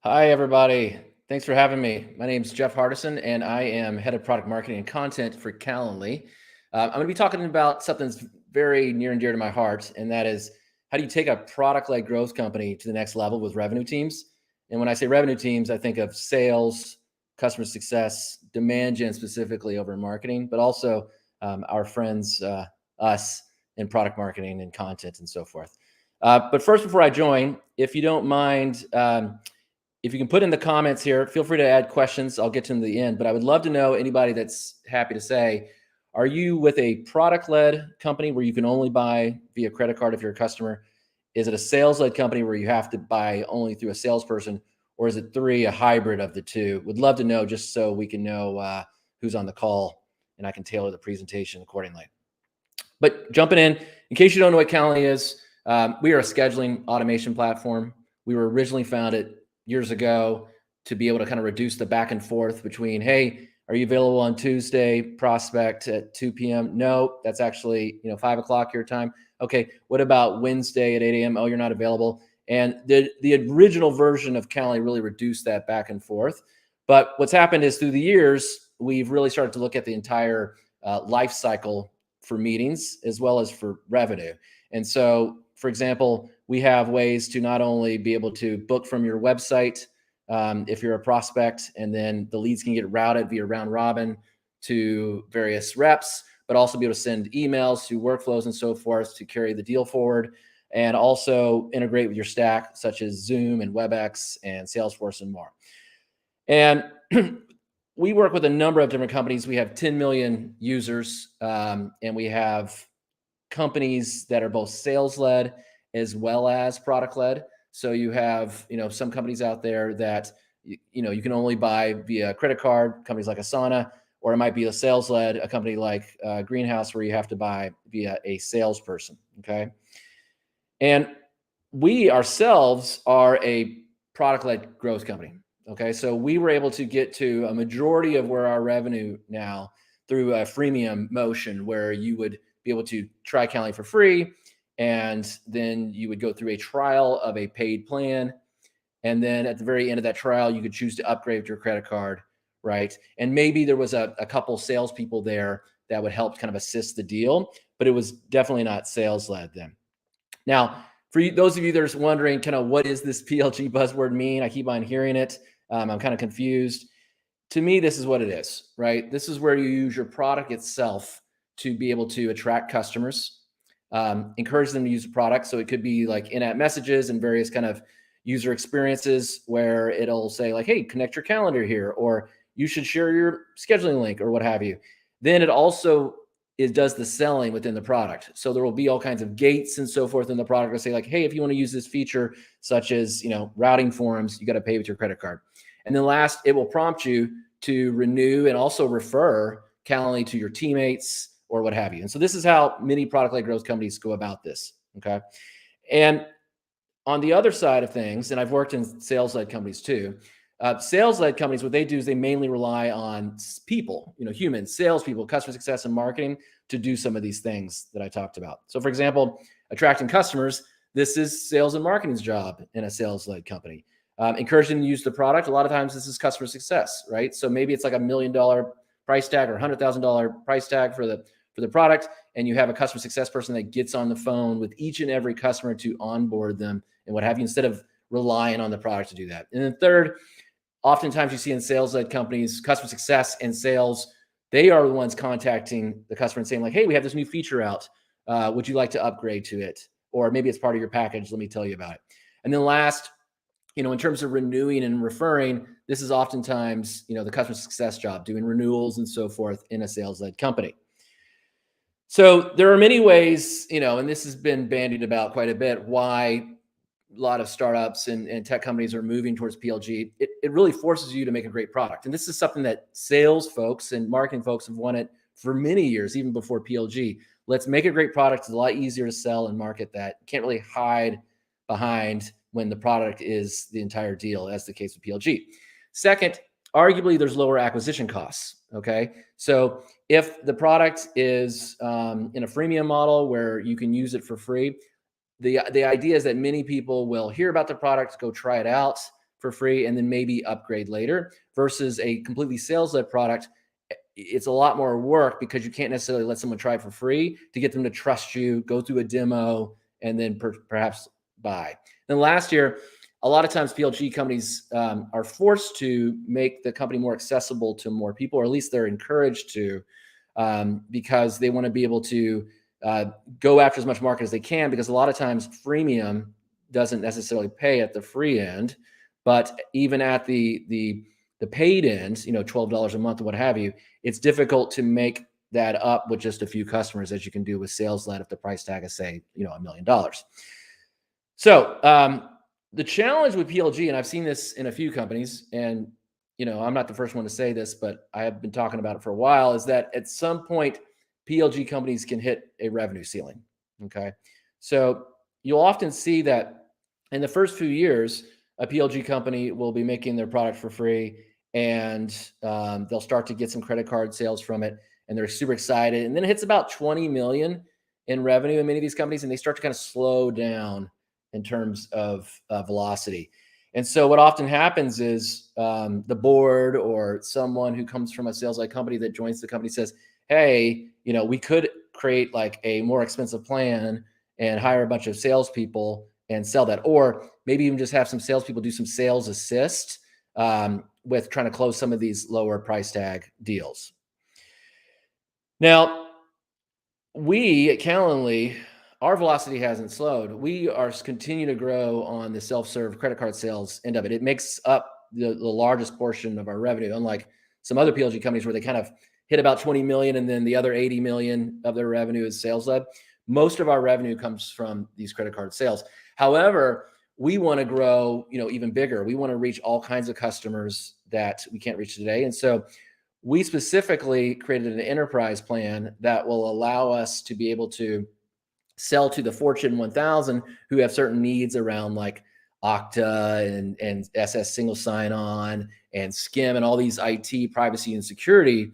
Hi, everybody. Thanks for having me. My name is Jeff Hardison, and I am head of product marketing and content for Calendly. I'm going to be talking about something that's very near and dear to my heart, and that is how do you take a product-led growth company to the next level with revenue teams? And when I say revenue teams, I think of sales, customer success, demand gen specifically over in marketing, but also our friends, us in product marketing and content and so forth. But first, before I join, if you don't mind, if you can put in the comments here, feel free to add questions. I'll get to them at the end, but I would love to know anybody that's happy to say, are you with a product-led company where you can only buy via credit card if you're a customer? Is it a sales-led company where you have to buy only through a salesperson? Or is it a hybrid of the two? Would love to know just so we can know who's on the call and I can tailor the presentation accordingly. But jumping in case you don't know what Calendly is, we are a scheduling automation platform. We were originally founded years ago to be able to kind of reduce the back and forth between, hey, are you available on Tuesday, prospect at 2 p.m.? No, that's actually 5 o'clock your time. Okay, what about Wednesday at 8 a.m.? Oh, you're not available. And the original version of Calendly really reduced that back and forth. But what's happened is through the years, we've really started to look at the entire life cycle for meetings as well as for revenue. And so, for example, we have ways to not only be able to book from your website if you're a prospect, and then the leads can get routed via round robin to various reps, but also be able to send emails to workflows and so forth to carry the deal forward, and also integrate with your stack such as Zoom and WebEx and Salesforce and more. And we work with a number of different companies. We have 10 million users, and we have companies that are both sales-led as well as product-led. So you have, some companies out there that, you can only buy via credit card, companies like Asana, or it might be a sales-led, a company like Greenhouse, where you have to buy via a salesperson, okay? And we ourselves are a product-led growth company, okay? So we were able to get to a majority of where our revenue now through a freemium motion, where you would be able to try Calendly for free, and then you would go through a trial of a paid plan. And then at the very end of that trial, you could choose to upgrade with your credit card, right? And maybe there was a couple salespeople there that would help kind of assist the deal, but it was definitely not sales-led then. Now, for those of you that are wondering kind of what is this PLG buzzword mean? I keep on hearing it. I'm kind of confused. To me, this is what it is, right? This is where you use your product itself to be able to attract customers, encourage them to use the product. So it could be like in-app messages and various kind of user experiences where it'll say like, hey, connect your calendar here, or you should share your scheduling link or what have you. Then it also does the selling within the product. So there will be all kinds of gates and so forth in the product to say like, hey, if you want to use this feature, such as, routing forms, you got to pay with your credit card. And then last, it will prompt you to renew and also refer Calendly to your teammates or what have you. And so this is how many product-led growth companies go about this, okay? And on the other side of things, and I've worked in sales-led companies too, sales-led companies, what they do is they mainly rely on people, humans, salespeople, customer success, and marketing to do some of these things that I talked about. So for example, attracting customers, this is sales and marketing's job in a sales-led company. Encouraging them to use the product, a lot of times this is customer success, right? So maybe it's like $1 million price tag or $100,000 price tag for the product, and you have a customer success person that gets on the phone with each and every customer to onboard them and what have you, instead of relying on the product to do that. And then third, oftentimes you see in sales-led companies, customer success and sales, they are the ones contacting the customer and saying like, hey, we have this new feature out. Would you like to upgrade to it? Or maybe it's part of your package. Let me tell you about it. And then last, in terms of renewing and referring, this is oftentimes, the customer success job, doing renewals and so forth in a sales-led company. So there are many ways, and this has been bandied about quite a bit, why a lot of startups and tech companies are moving towards PLG. It really forces you to make a great product. And this is something that sales folks and marketing folks have wanted for many years, even before PLG. Let's make a great product. It's a lot easier to sell and market that. You can't really hide behind when the product is the entire deal, as the case with PLG. Second, arguably there's lower acquisition costs, okay? So if the product is in a freemium model where you can use it for free, the idea is that many people will hear about the product, go try it out, for free and then maybe upgrade later, versus a completely sales-led product. It's a lot more work because you can't necessarily let someone try it for free to get them to trust you, go through a demo, and then perhaps buy. Then last year, a lot of times PLG companies are forced to make the company more accessible to more people, or at least they're encouraged to, because they want to be able to go after as much market as they can, because a lot of times freemium doesn't necessarily pay at the free end, but even at the paid end, $12 a month or what have you, it's difficult to make that up with just a few customers, as you can do with SalesLed if the price tag is, say, $1 million. So the challenge with PLG, and I've seen this in a few companies, and I'm not the first one to say this, but I have been talking about it for a while, is that at some point PLG companies can hit a revenue ceiling. Okay. So you'll often see that in the first few years, a PLG company will be making their product for free, and they'll start to get some credit card sales from it, and they're super excited. And then it hits about 20 million in revenue in many of these companies, and they start to kind of slow down in terms of velocity. And so what often happens is the board or someone who comes from a sales-led company that joins the company says, hey, we could create like a more expensive plan and hire a bunch of salespeople and sell that. Or maybe even just have some salespeople do some sales assist with trying to close some of these lower price tag deals. Now, we at Calendly, our velocity hasn't slowed. We are continue to grow on the self-serve credit card sales end of it. It makes up the largest portion of our revenue, unlike some other PLG companies where they kind of hit about 20 million and then the other 80 million of their revenue is sales-led. Most of our revenue comes from these credit card sales. However, we want to grow, even bigger. We want to reach all kinds of customers that we can't reach today. And so we specifically created an enterprise plan that will allow us to be able to sell to the Fortune 1000 who have certain needs around like Okta and SS single sign-on and SCIM and all these IT privacy and security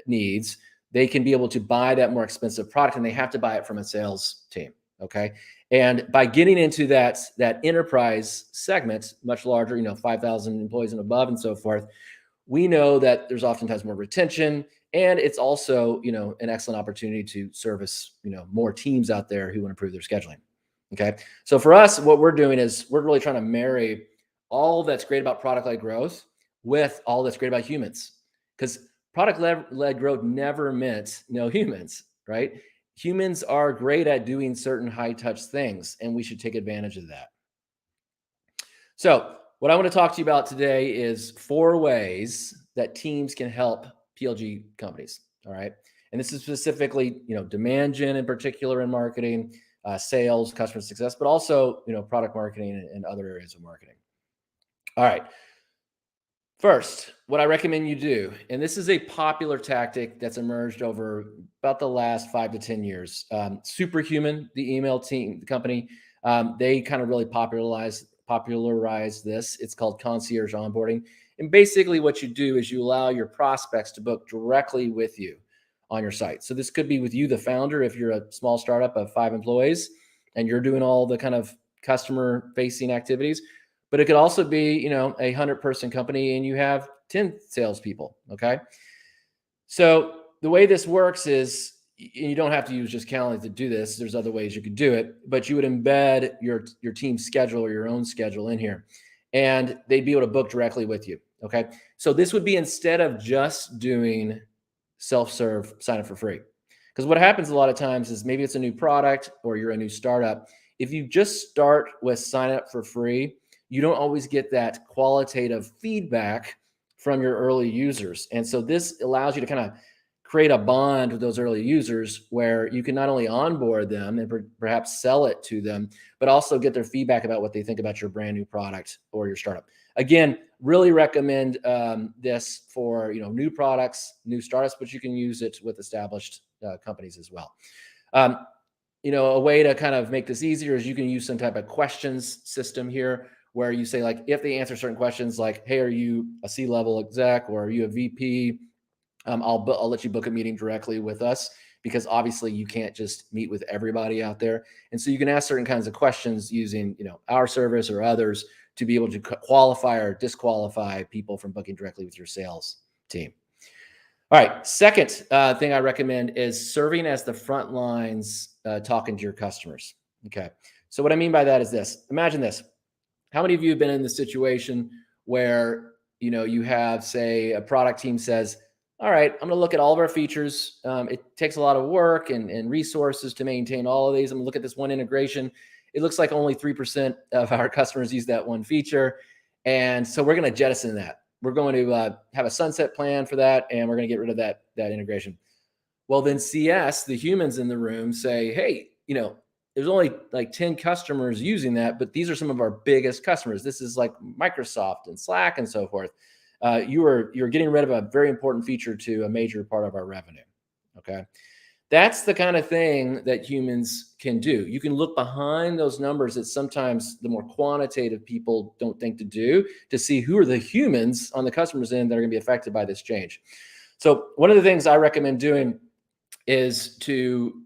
needs. They can be able to buy that more expensive product, and they have to buy it from a sales team. Okay. And by getting into that enterprise segment, much larger, 5,000 employees and above and so forth, we know that there's oftentimes more retention, and it's also, an excellent opportunity to service, more teams out there who want to improve their scheduling. Okay. So for us, what we're doing is we're really trying to marry all that's great about product-led growth with all that's great about humans, because product-led growth never meant no humans, right? Humans are great at doing certain high-touch things, and we should take advantage of that. So what I want to talk to you about today is 4 ways that teams can help PLG companies. All right. And this is specifically, demand gen in particular in marketing, sales, customer success, but also, product marketing and other areas of marketing. All right. First, what I recommend you do, and this is a popular tactic that's emerged over about the last 5 to 10 years. Superhuman, the email team, the company, they kind of really popularized this. It's called concierge onboarding. And basically what you do is you allow your prospects to book directly with you on your site. So this could be with you, the founder, if you're a small startup of 5 employees and you're doing all the kind of customer facing activities. But it could also be, a 100-person company and you have 10 salespeople. Okay. So the way this works is, you don't have to use just Calendly to do this. There's other ways you could do it, but you would embed your team's schedule or your own schedule in here, and they'd be able to book directly with you. Okay. So this would be instead of just doing self-serve sign up for free. Because what happens a lot of times is maybe it's a new product or you're a new startup. If you just start with sign up for free, you don't always get that qualitative feedback from your early users. And so this allows you to kind of create a bond with those early users where you can not only onboard them and perhaps sell it to them, but also get their feedback about what they think about your brand new product or your startup. Again, really recommend this for new products, new startups, but you can use it with established companies as well. A way to kind of make this easier is you can use some type of questions system here, where you say, like, if they answer certain questions like, hey, are you a C-level exec or are you a VP? I'll let you book a meeting directly with us, because obviously you can't just meet with everybody out there. And so you can ask certain kinds of questions using, our service or others to be able to qualify or disqualify people from booking directly with your sales team. All right. Second thing I recommend is serving as the front lines, talking to your customers. Okay. So what I mean by that is this. Imagine this. How many of you have been in the situation where, you have, say, a product team says, all right, I'm going to look at all of our features. It takes a lot of work and resources to maintain all of these. I'm going to look at this one integration. It looks like only 3% of our customers use that one feature. And so we're going to jettison that. We're going to have a sunset plan for that, and we're going to get rid of that integration. Well, then CS, the humans in the room, say, hey, there's only like 10 customers using that, but these are some of our biggest customers. This is like Microsoft and Slack and so forth. You're getting rid of a very important feature to a major part of our revenue. Okay. That's the kind of thing that humans can do. You can look behind those numbers that sometimes the more quantitative people don't think to do, to see who are the humans on the customer's end that are going to be affected by this change. So one of the things I recommend doing is to,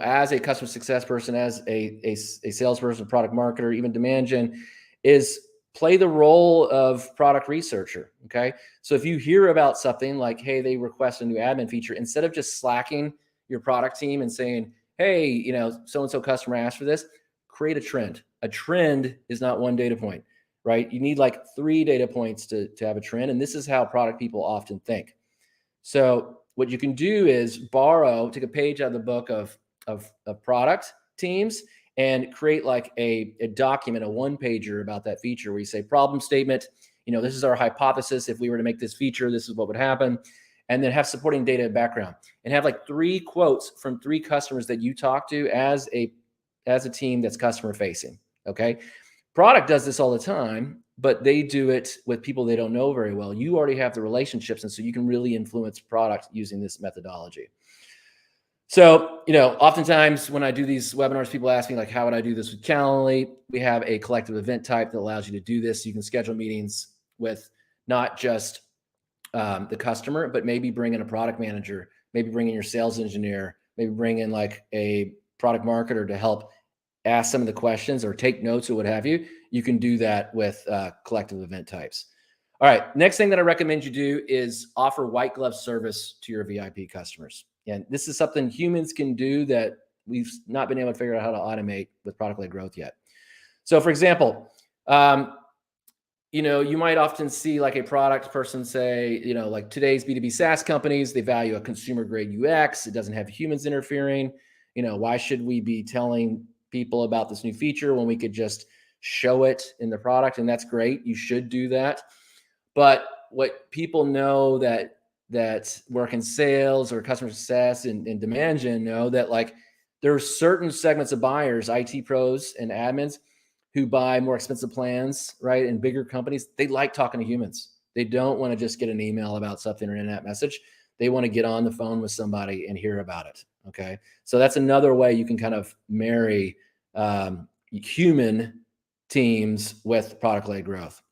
as a customer success person, as a salesperson, product marketer, even demand gen, is play the role of product researcher. Okay. So if you hear about something like, hey, they request a new admin feature, instead of just slacking your product team and saying, hey, so-and-so customer asked for this, create a trend. A trend is not one data point, right? You need like 3 data points to have a trend. And this is how product people often think. So what you can do is take a page out of the book of product teams and create like a document, a 1-pager about that feature where you say problem statement, this is our hypothesis. If we were to make this feature, this is what would happen. And then have supporting data background and have like 3 quotes from 3 customers that you talk to as a team that's customer facing. Okay. Product does this all the time, but they do it with people they don't know very well. You already have the relationships. And so you can really influence product using this methodology. So, oftentimes when I do these webinars, people ask me like, how would I do this with Calendly? We have a collective event type that allows you to do this. You can schedule meetings with not just the customer, but maybe bring in a product manager, maybe bring in your sales engineer, maybe bring in like a product marketer to help ask some of the questions or take notes or what have you. You can do that with collective event types. All right. Next thing that I recommend you do is offer white glove service to your VIP customers. And this is something humans can do that we've not been able to figure out how to automate with product-led growth yet. So for example, you might often see like a product person say, like today's B2B SaaS companies, they value a consumer grade UX. It doesn't have humans interfering. Why should we be telling people about this new feature when we could just show it in the product? And that's great. You should do that. But what people know that work in sales or customer success and demand gen know that like there are certain segments of buyers, IT pros and admins, who buy more expensive plans, right? And bigger companies, they like talking to humans. They don't want to just get an email about something or an internet message. They want to get on the phone with somebody and hear about it. Okay. So that's another way you can kind of marry human teams with product-led growth.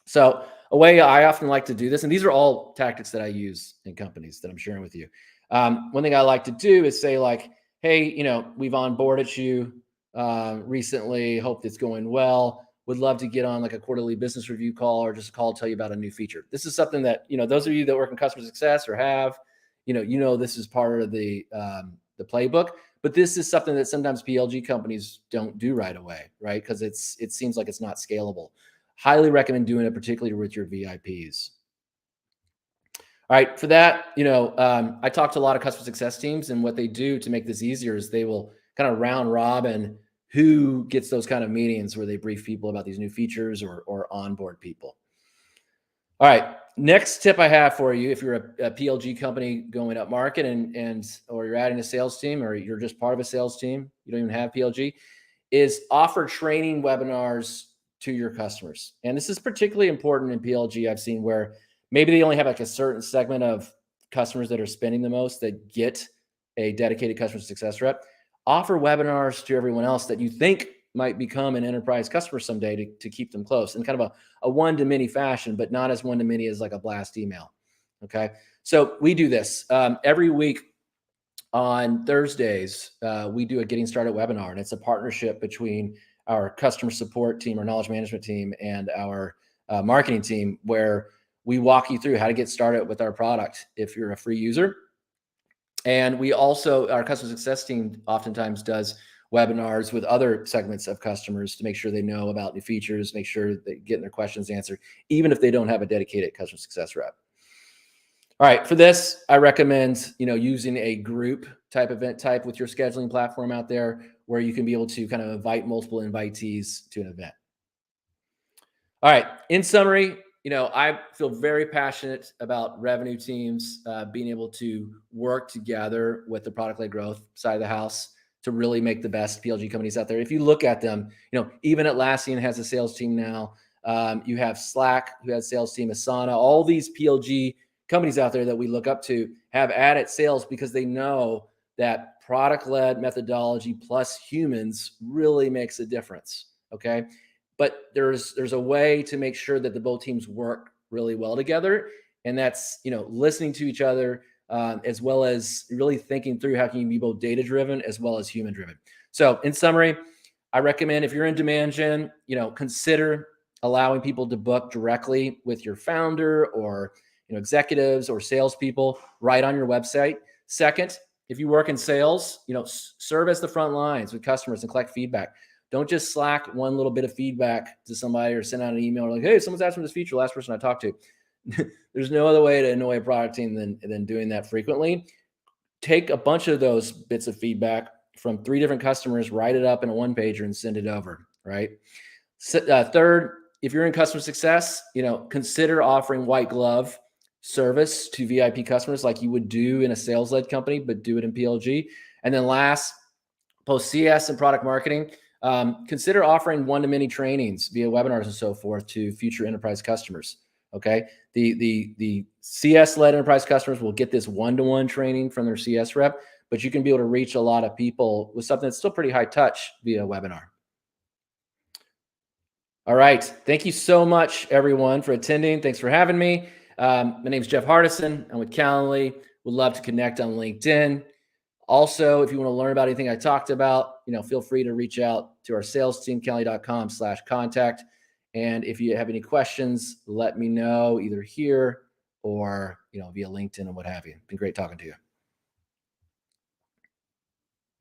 So a way I often like to do this, and these are all tactics that I use in companies that I'm sharing with you. One thing I like to do is say like, hey, we've onboarded you recently. Hope it's going well. Would love to get on like a quarterly business review call or just a call to tell you about a new feature. This is something that, those of you that work in customer success or have, this is part of the playbook, but this is something that sometimes PLG companies don't do right away, right? Because it seems like it's not scalable. Highly recommend doing it, particularly with your VIPs. All right, for that, I talk to a lot of customer success teams, and what they do to make this easier is they will kind of round robin who gets those kind of meetings where they brief people about these new features or onboard people. All right, next tip I have for you, if you're a PLG company going up market or you're adding a sales team or you're just part of a sales team, you don't even have PLG, is offer training webinars to your customers. And this is particularly important in PLG. I've seen where maybe they only have like a certain segment of customers that are spending the most that get a dedicated customer success rep. Offer webinars to everyone else that you think might become an enterprise customer someday to keep them close in kind of a one-to-many fashion, but not as one-to-many as like a blast email. Okay. So we do this every week. On Thursdays, we do a getting started webinar, and it's a partnership between our customer support team, our knowledge management team, and our marketing team, where we walk you through how to get started with our product if you're a free user. And we also, our customer success team oftentimes does webinars with other segments of customers to make sure they know about new features, make sure they're getting their questions answered, even if they don't have a dedicated customer success rep. All right, for this, I recommend, using a group type event type with your scheduling platform out there where you can be able to kind of invite multiple invitees to an event. All right, in summary, I feel very passionate about revenue teams being able to work together with the product-led growth side of the house to really make the best PLG companies out there. If you look at them, even Atlassian has a sales team now. You have Slack, who has a sales team, Asana, all these PLG companies out there that we look up to have added sales because they know that product-led methodology plus humans really makes a difference. Okay. But there's a way to make sure that the both teams work really well together. And that's, listening to each other, as well as really thinking through how can you be both data driven as well as human driven. So in summary, I recommend if you're in demand gen, consider allowing people to book directly with your founder or executives or salespeople right on your website. Second, if you work in sales, serve as the front lines with customers and collect feedback. Don't just slack one little bit of feedback to somebody or send out an email like, hey, someone's asked for this feature, last person I talked to. There's no other way to annoy a product team than doing that frequently. Take a bunch of those bits of feedback from 3 different customers, write it up in a one pager and send it over, right? Third, if you're in customer success, consider offering white glove service to VIP customers like you would do in a sales-led company, but do it in PLG. And then last, post CS and product marketing, consider offering one-to-many trainings via webinars and so forth to future enterprise customers. Okay, the CS-led enterprise customers will get this one-to-one training from their CS rep, but you can be able to reach a lot of people with something that's still pretty high touch via webinar. All right, thank you so much, everyone, for attending. Thanks for having me. My name is Jeff Hardison. I'm with Calendly. Would love to connect on LinkedIn. Also, if you want to learn about anything I talked about, feel free to reach out to our sales team, calendly.com/contact. And if you have any questions, let me know either here or, via LinkedIn and what have you. It's been great talking to you.